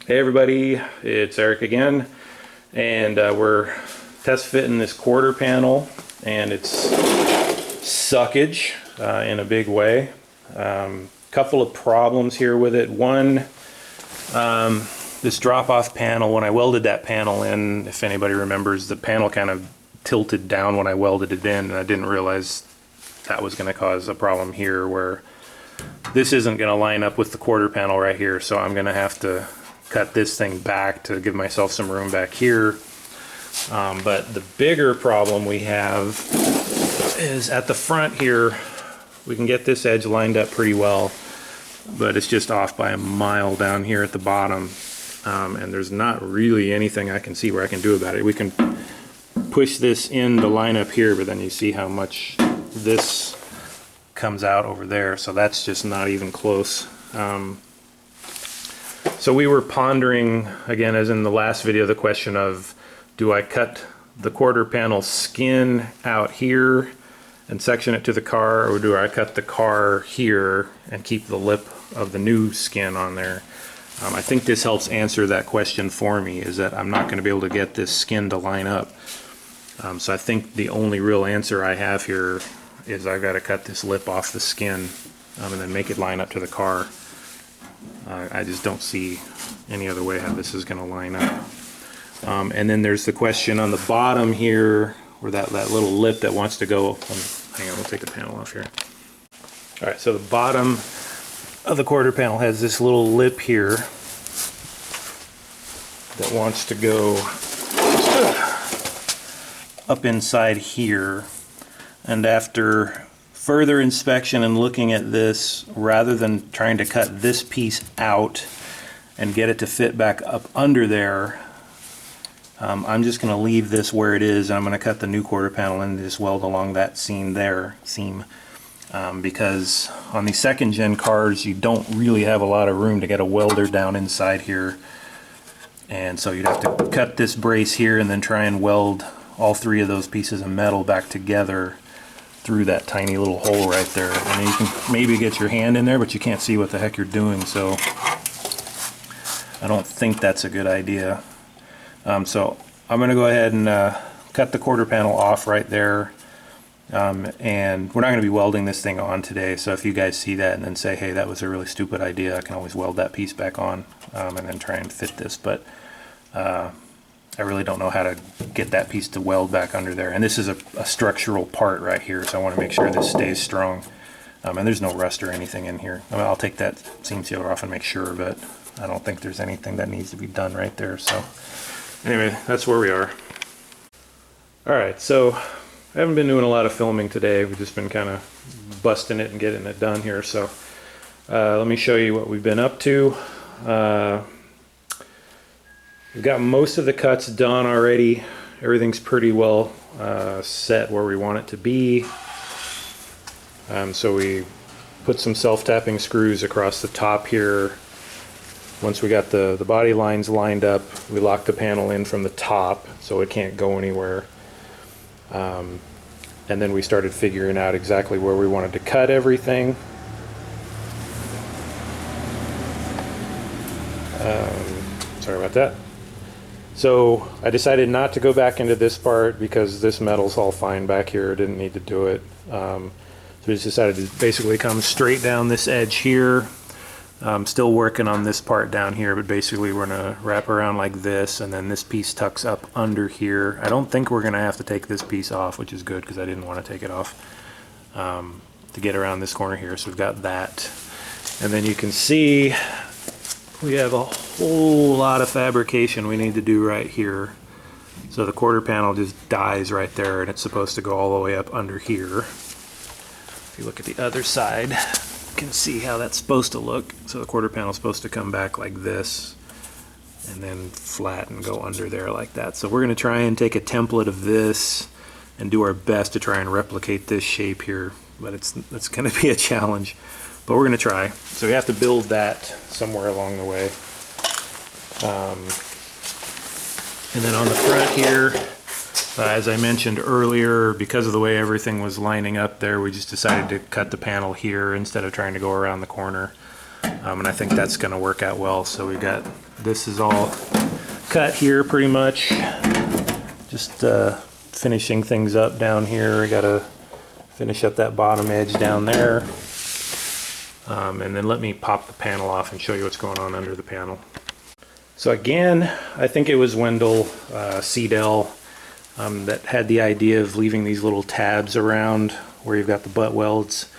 Hey everybody, it's Eric again, and we're test fitting this quarter panel, and it's suckage in a big way. Couple of problems here with it. One, this drop-off panel, when I welded that panel in, if anybody remembers, the panel kind of tilted down when I welded it in, and I didn't realize that was going to cause a problem here where this isn't going to line up with the quarter panel right here, so I'm going to have to cut this thing back to give myself some room back here. But the bigger problem we have is at the front here. We can get this edge lined up pretty well, but it's just off by a mile down here at the bottom, and there's not really anything I can see where I can do about it. We can push this in to line up here, but then you see how much this comes out over there, so that's just not even close. So we were pondering, again, as in the last video, the question of, do I cut the quarter panel skin out here and section it to the car, or do I cut the car here and keep the lip of the new skin on there? I think this helps answer that question for me, is that I'm not going to be able to get this skin to line up. So I think the only real answer I have here is I've got to cut this lip off the skin and then make it line up to the car. I just don't see any other way how this is going to line up. And then there's the question on the bottom here, where that little lip that wants to go. Hang on, we'll take the panel off here. All right, so the bottom of the quarter panel has this little lip here that wants to go up inside here. And after further inspection and looking at this, rather than trying to cut this piece out and get it to fit back up under there, I'm just going to leave this where it is, and I'm going to cut the new quarter panel and just weld along that seam, because on these second gen cars you don't really have a lot of room to get a welder down inside here, and so you'd have to cut this brace here and then try and weld all three of those pieces of metal back together through that tiny little hole right there. And you can maybe get your hand in there, but you can't see what the heck you're doing, so I don't think that's a good idea. So I'm going to go ahead and cut the quarter panel off right there, and we're not going to be welding this thing on today, so if you guys see that and then say, hey, that was a really stupid idea, I can always weld that piece back on and then try and fit this. But I really don't know how to get that piece to weld back under there. And this is a structural part right here, so I want to make sure this stays strong. And there's no rust or anything in here. I mean, I'll take that seam sealer off and make sure, but I don't think there's anything that needs to be done right there. So anyway, that's where we are. Alright, so I haven't been doing a lot of filming today. We've just been kind of busting it and getting it done here. So let me show you what we've been up to. We've got most of the cuts done already. Everything's pretty well set where we want it to be. So we put some self-tapping screws across the top here. Once we got the body lines lined up, we locked the panel in from the top so it can't go anywhere. And then we started figuring out exactly where we wanted to cut everything. Sorry about that. So I decided not to go back into this part because this metal's all fine back here. I didn't need to do it. So we just decided to basically come straight down this edge here. I'm still working on this part down here, but basically we're going to wrap around like this, and then this piece tucks up under here. I don't think we're going to have to take this piece off, which is good because I didn't want to take it off to get around this corner here. So we've got that. And then you can see we have a whole lot of fabrication we need to do right here. So the quarter panel just dies right there, and it's supposed to go all the way up under here. If you look at the other side, you can see how that's supposed to look. So the quarter panel is supposed to come back like this and then flat and go under there like that. So we're going to try and take a template of this and do our best to try and replicate this shape here, but it's going to be a challenge. But we're going to try. So we have to build that somewhere along the way. And then on the front here, as I mentioned earlier, because of the way everything was lining up there, we just decided to cut the panel here instead of trying to go around the corner. And I think that's going to work out well. So we got, this is all cut here pretty much. Just finishing things up down here. I got to finish up that bottom edge down there. And then let me pop the panel off and show you what's going on under the panel. So again, I think it was Wendell Seidel that had the idea of leaving these little tabs around where you've got the butt welds.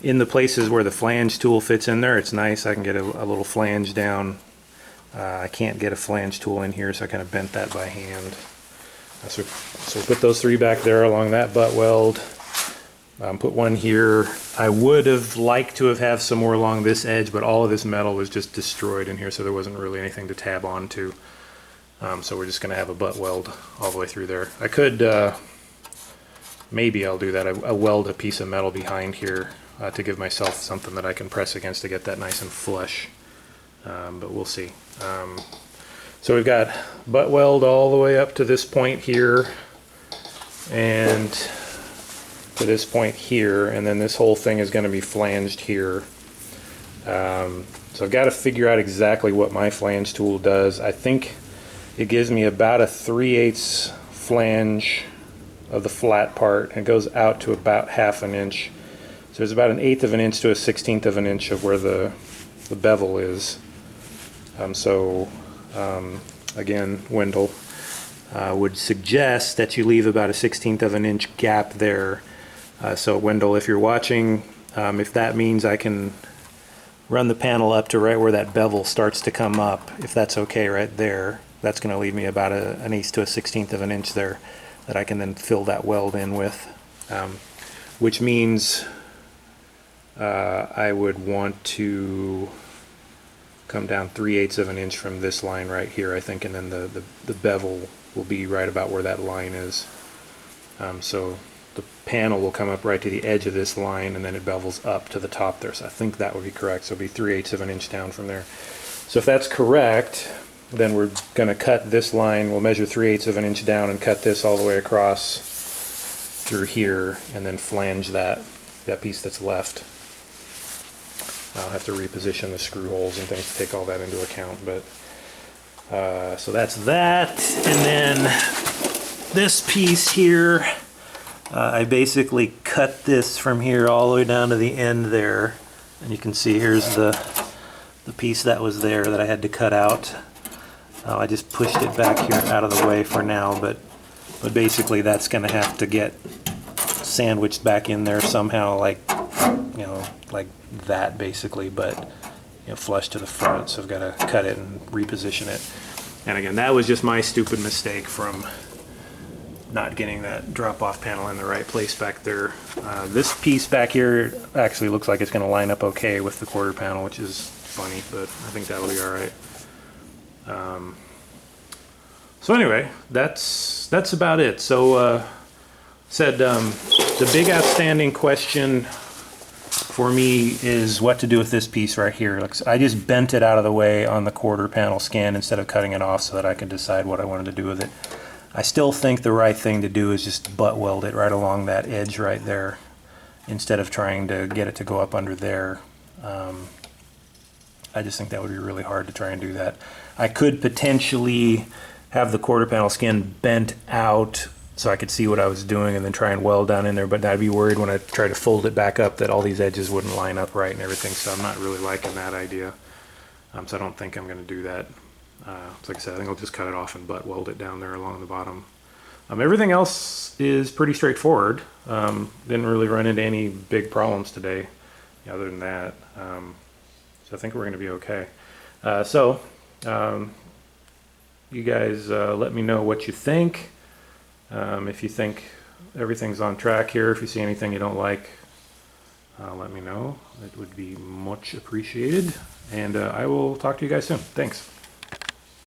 In the places where the flange tool fits in there, it's nice. I can get a little flange down. I can't get a flange tool in here, so I kind of bent that by hand. So put those 3 back there along that butt weld. Put one here. I would have liked to have some more along this edge, but all of this metal was just destroyed in here, so there wasn't really anything to tab onto. So we're just going to have a butt weld all the way through there. I could, maybe I'll do that. I weld a piece of metal behind here to give myself something that I can press against to get that nice and flush. But we'll see. So we've got butt weld all the way up to this point here, and to this point here, and then this whole thing is going to be flanged here. So I've got to figure out exactly what my flange tool does. I think it gives me about a 3/8 flange of the flat part, and it goes out to about 1/2 inch. So there's about 1/8 of an inch to a 1/16 of an inch of where the bevel is. Again, Wendell would suggest that you leave about a 1/16 of an inch gap there. So Wendell, if you're watching, if that means I can run the panel up to right where that bevel starts to come up, if that's okay right there, that's going to leave me about an 1/8 to a 1/16 of an inch there that I can then fill that weld in with, which means I would want to come down 3/8 of an inch from this line right here, I think, and then the bevel will be right about where that line is. So the panel will come up right to the edge of this line, and then it bevels up to the top there. So I think that would be correct. So it'll be 3/8 of an inch down from there. So if that's correct, then we're going to cut this line. We'll measure 3/8 of an inch down and cut this all the way across through here, and then flange that piece that's left. I'll have to reposition the screw holes and things to take all that into account, but so that's that. And then this piece here, I basically cut this from here all the way down to the end there, and you can see here's the piece that was there that I had to cut out. I just pushed it back here out of the way for now, but basically that's going to have to get sandwiched back in there somehow, like, you know, like that basically, but you know, flush to the front. So I've got to cut it and reposition it. And again, that was just my stupid mistake from not getting that drop-off panel in the right place back there. This piece back here actually looks like it's going to line up okay with the quarter panel, which is funny, but I think that'll be all right. So anyway, that's about it. So the big outstanding question for me is what to do with this piece right here. Like, I just bent it out of the way on the quarter panel scan instead of cutting it off so that I could decide what I wanted to do with it. I still think the right thing to do is just butt weld it right along that edge right there instead of trying to get it to go up under there. I just think that would be really hard to try and do that. I could potentially have the quarter panel skin bent out so I could see what I was doing and then try and weld down in there, but I'd be worried when I try to fold it back up that all these edges wouldn't line up right and everything, so I'm not really liking that idea. So I don't think I'm going to do that. Like I said, I think I'll just cut it off and butt weld it down there along the bottom. Everything else is pretty straightforward. Didn't really run into any big problems today other than that. So I think we're going to be okay. You guys let me know what you think. If you think everything's on track here, if you see anything you don't like, let me know. It would be much appreciated. And I will talk to you guys soon. Thanks.